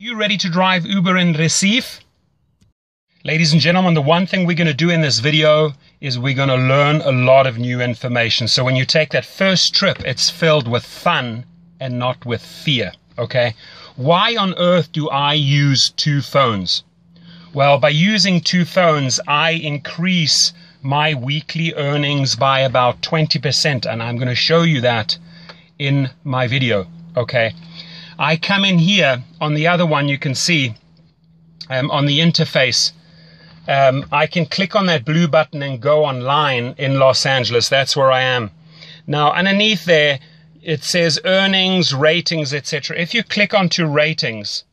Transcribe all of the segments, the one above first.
You ready to drive Uber in Recife? Ladies and gentlemen, the one thing we're going to do in this video is we're going to learn a lot of new information. So when you take that first trip, it's filled with fun and not with fear, okay? Why on earth do I use two phones? Well, by using two phones, I increase my weekly earnings by about 20%, and I'm going to show you that in my video, okay? I come in here, on the other one you can see, on the interface, I can click on that blue button and go online in Los Angeles. That's where I am. Now, underneath there, it says earnings, ratings, etc. If you click onto ratings,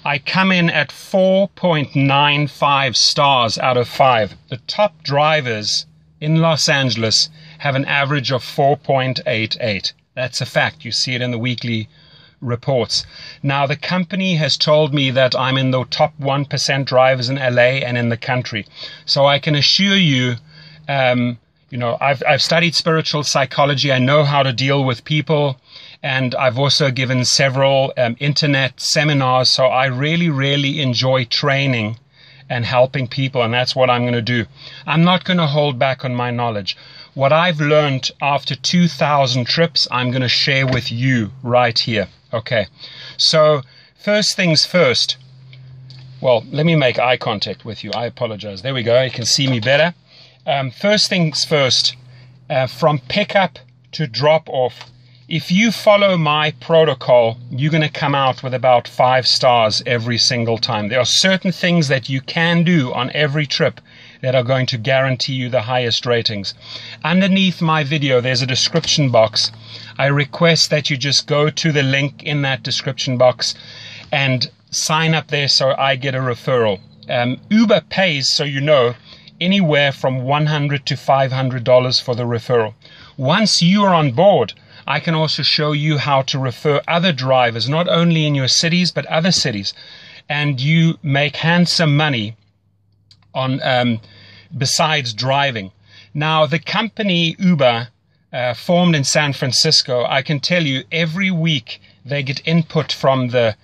I come in at 4.95 stars out of 5. The top drivers in Los Angeles have an average of 4.88. That's a fact. You see it in the weekly reports. Now, the company has told me that I'm in the top 1% drivers in LA and in the country. So I can assure you, I've studied spiritual psychology. I know how to deal with people, and I've also given several internet seminars. So I really enjoy training and helping people, and that's what I'm going to do. I'm not going to hold back on my knowledge. What I've learned after 2,000 trips, I'm going to share with you right here. Okay, so first things first. Well, let me make eye contact with you. I apologize. There we go. You can see me better. First things first, from pickup to drop off, if you follow my protocol, you're going to come out with about 5 stars every single time. There are certain things that you can do on every trip that are going to guarantee you the highest ratings. Underneath my video, there's a description box. I request that you just go to the link in that description box and sign up there so I get a referral. Uber pays, so you know, anywhere from $100 to $500 for the referral. Once you are on board, I can also show you how to refer other drivers, not only in your cities, but other cities. And you make handsome money on besides driving. Now, the company Uber, formed in San Francisco, I can tell you every week they get input from the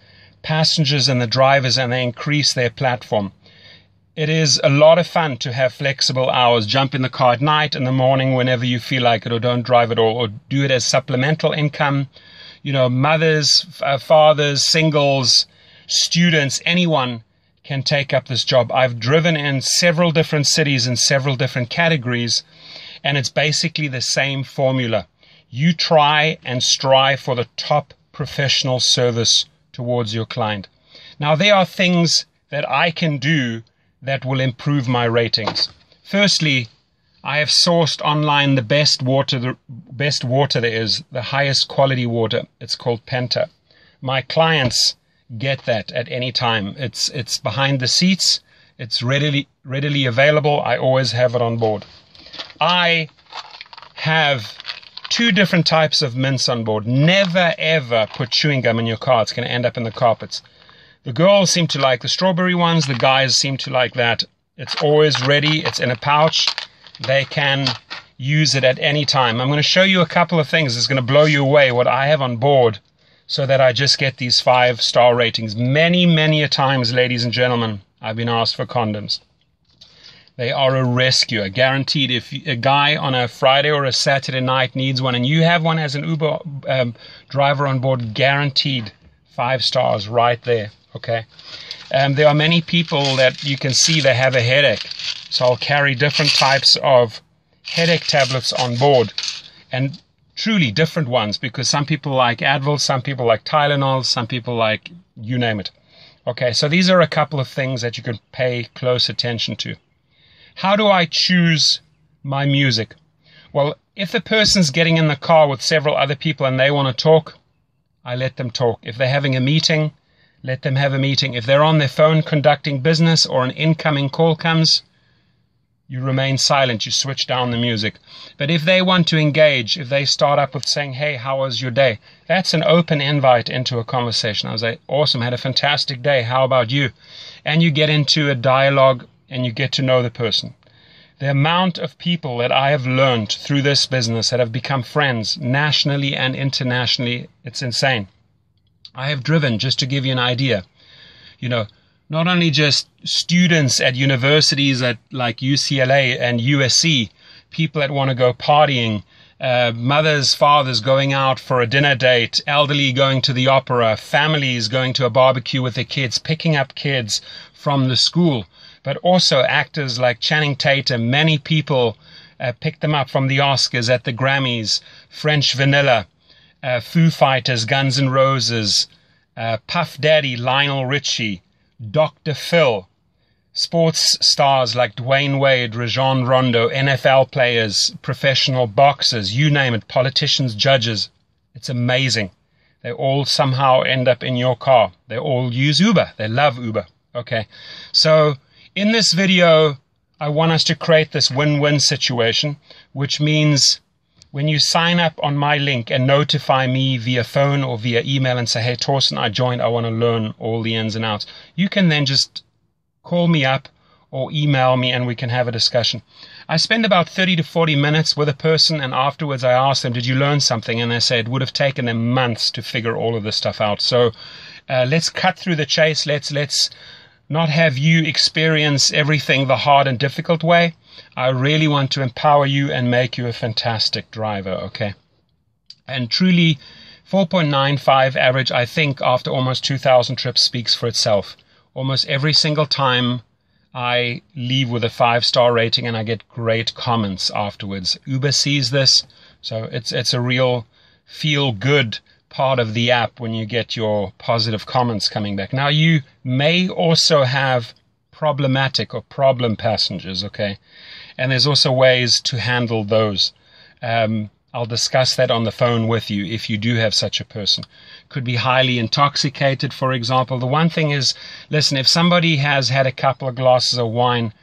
passengers and the drivers, and they increase their platform. It is a lot of fun to have flexible hours. Jump in the car at night, in the morning, whenever you feel like it, or don't drive at all, or do it as supplemental income. You know, mothers, fathers, singles, students, anyone can take up this job. I've driven in several different cities in several different categories, and it's basically the same formula. You try and strive for the top professional service towards your client. Now, there are things that I can do that will improve my ratings. Firstly, I have sourced online the best water there is, the highest quality water. It's called Penta. My clients get that at any time. It's behind the seats. It's readily available. I always have it on board. I have 2 different types of mints on board. Never ever put chewing gum in your car. It's going to end up in the carpets. The girls seem to like the strawberry ones. The guys seem to like that. It's always ready. It's in a pouch. They can use it at any time. I'm going to show you a couple of things. It's going to blow you away what I have on board, so that I just get these 5-star ratings. Many a times, ladies and gentlemen, I've been asked for condoms. They are a rescue, guaranteed. If a guy on a Friday or a Saturday night needs one, and you have one as an Uber driver on board, guaranteed 5 stars right there, okay? There are many people that you can see they have a headache. So I'll carry different types of headache tablets on board, and truly different ones, because some people like Advil, some people like Tylenol, some people like you name it. Okay, so these are a couple of things that you can pay close attention to. How do I choose my music? Well, if the person's getting in the car with several other people and they want to talk, I let them talk. If they're having a meeting, let them have a meeting. If they're on their phone conducting business or an incoming call comes, you remain silent, you switch down the music. But if they want to engage, if they start up with saying, hey, how was your day? That's an open invite into a conversation. I was like, awesome, had a fantastic day. How about you? And you get into a dialogue and you get to know the person. The amount of people that I have learned through this business that have become friends nationally and internationally, it's insane. I have driven, just to give you an idea, you know, not only just students at universities at like UCLA and USC, people that want to go partying, mothers, fathers going out for a dinner date, elderly going to the opera, families going to a barbecue with their kids, picking up kids from the school, but also actors like Channing Tatum. Many people pick them up from the Oscars, at the Grammys, French Vanilla, Foo Fighters, Guns N' Roses, Puff Daddy, Lionel Richie, Dr. Phil, sports stars like Dwayne Wade, Rajon Rondo, NFL players, professional boxers, you name it, politicians, judges. It's amazing. They all somehow end up in your car. They all use Uber. They love Uber. Okay. So in this video, I want us to create this win-win situation, which means when you sign up on my link and notify me via phone or via email and say, hey, Torsten, I joined, I want to learn all the ins and outs, you can then just call me up or email me and we can have a discussion. I spend about 30 to 40 minutes with a person, and afterwards I ask them, did you learn something? And they say it would have taken them months to figure all of this stuff out. So let's cut through the chase. Let's not have you experience everything the hard and difficult way. I really want to empower you and make you a fantastic driver, okay? And truly, 4.95 average, I think, after almost 2,000 trips speaks for itself. Almost every single time I leave with a 5-star rating and I get great comments afterwards. Uber sees this, so it's a real feel-good part of the app when you get your positive comments coming back. Now, you may also have problematic or problem passengers, okay? And there's also ways to handle those. I'll discuss that on the phone with you if you do have such a person. Could be highly intoxicated, for example. The one thing is, listen, if somebody has had a couple of glasses of wine,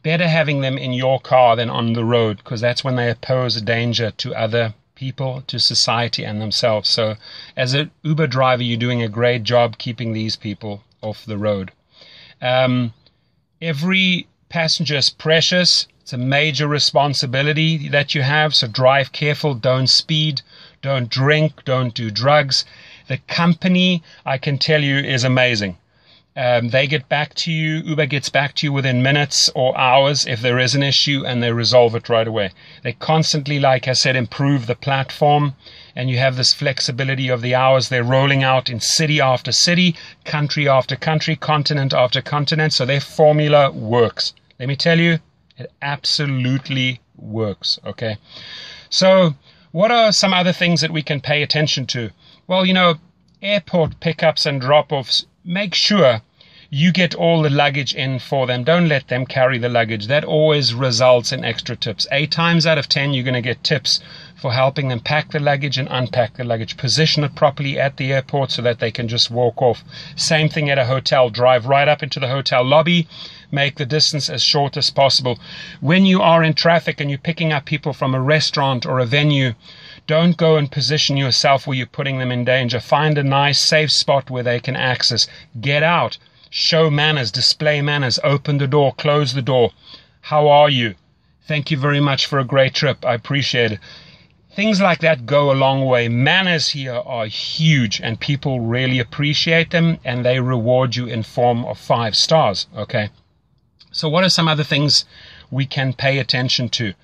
better having them in your car than on the road, because that's when they pose a danger to other people, to society and themselves. So as an Uber driver, you're doing a great job keeping these people off the road. Every passenger is precious. It's a major responsibility that you have. So drive careful, don't speed, don't drink, don't do drugs. The company, I can tell you, is amazing. They get back to you, Uber gets back to you within minutes or hours if there is an issue, and they resolve it right away. They constantly, like I said, improve the platform, and you have this flexibility of the hours. They're rolling out in city after city, country after country, continent after continent, so their formula works. Let me tell you, it absolutely works, okay? So what are some other things that we can pay attention to? Well, you know, airport pickups and drop-offs, make sure you get all the luggage in for them. Don't let them carry the luggage. That always results in extra tips. 8 times out of 10, you're going to get tips for helping them pack the luggage and unpack the luggage. Position it properly at the airport so that they can just walk off. Same thing at a hotel. Drive right up into the hotel lobby. Make the distance as short as possible. When you are in traffic and you're picking up people from a restaurant or a venue, don't go and position yourself where you're putting them in danger. Find a nice, safe spot where they can access. Get out. Show manners. Display manners. Open the door. Close the door. How are you? Thank you very much for a great trip. I appreciate it. Things like that go a long way. Manners here are huge, and people really appreciate them, and they reward you in form of 5 stars. Okay. So what are some other things we can pay attention to?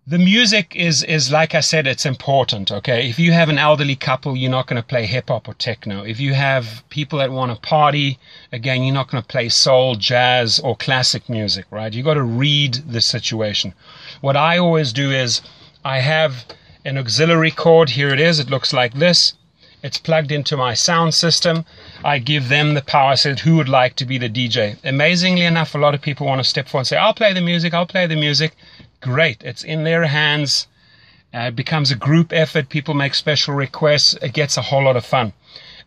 The music is, like I said, it's important, okay? If you have an elderly couple, you're not going to play hip-hop or techno. If you have people that want to party, again, you're not going to play soul, jazz, or classic music, right? You got to read the situation. What I always do is I have an auxiliary cord. Here it is. It looks like this. It's plugged into my sound system. I give them the power. I said, who would like to be the DJ? Amazingly enough, a lot of people want to step forward and say, I'll play the music, I'll play the music. Great. It's in their hands. It becomes a group effort. People make special requests. It gets a whole lot of fun.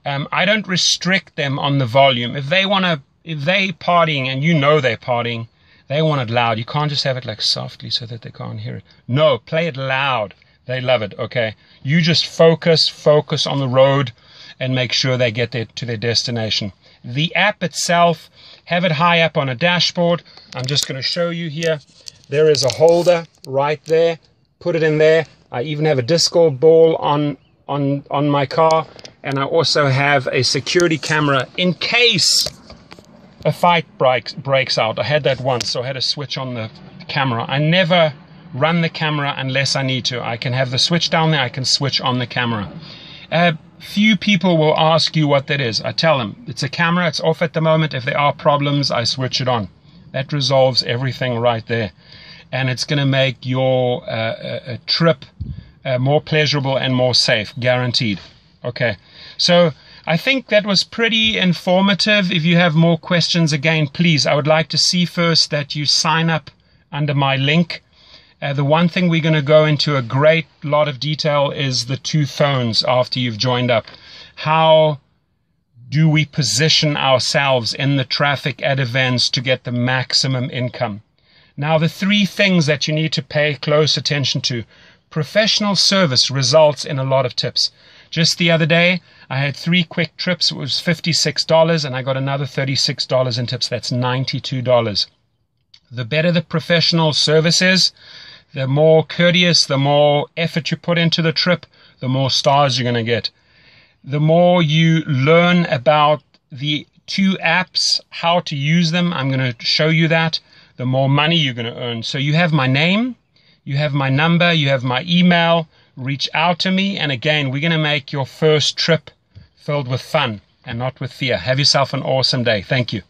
I don't restrict them on the volume. If they partying and you know they're partying, they want it loud. You can't just have it like softly so that they can't hear it. No, play it loud. They love it, okay? You just focus on the road and make sure they get to their destination. The app itself, have it high up on a dashboard. I'm just going to show you here. There is a holder right there. Put it in there. I even have a disco ball on on my car, and I also have a security camera in case a fight breaks out. I had that once, so I had to switch on the camera. I never run the camera unless I need to. I can have the switch down there, I can switch on the camera. Few people will ask you what that is. I tell them, it's a camera, it's off at the moment. If there are problems, I switch it on. That resolves everything right there. And it's going to make your trip more pleasurable and more safe, guaranteed. Okay, so I think that was pretty informative. If you have more questions, again, please, I would like to see first that you sign up under my link. The one thing we're going to go into a great lot of detail is the 2 phones after you've joined up. How do we position ourselves in the traffic at events to get the maximum income? Now, the 3 things that you need to pay close attention to. Professional service results in a lot of tips. Just the other day, I had 3 quick trips. It was $56, and I got another $36 in tips. That's $92. The better the professional service is, the more courteous, the more effort you put into the trip, the more stars you're going to get. The more you learn about the 2 apps, how to use them, I'm going to show you that, the more money you're going to earn. So you have my name, you have my number, you have my email. Reach out to me, and again, we're going to make your first trip filled with fun and not with fear. Have yourself an awesome day. Thank you.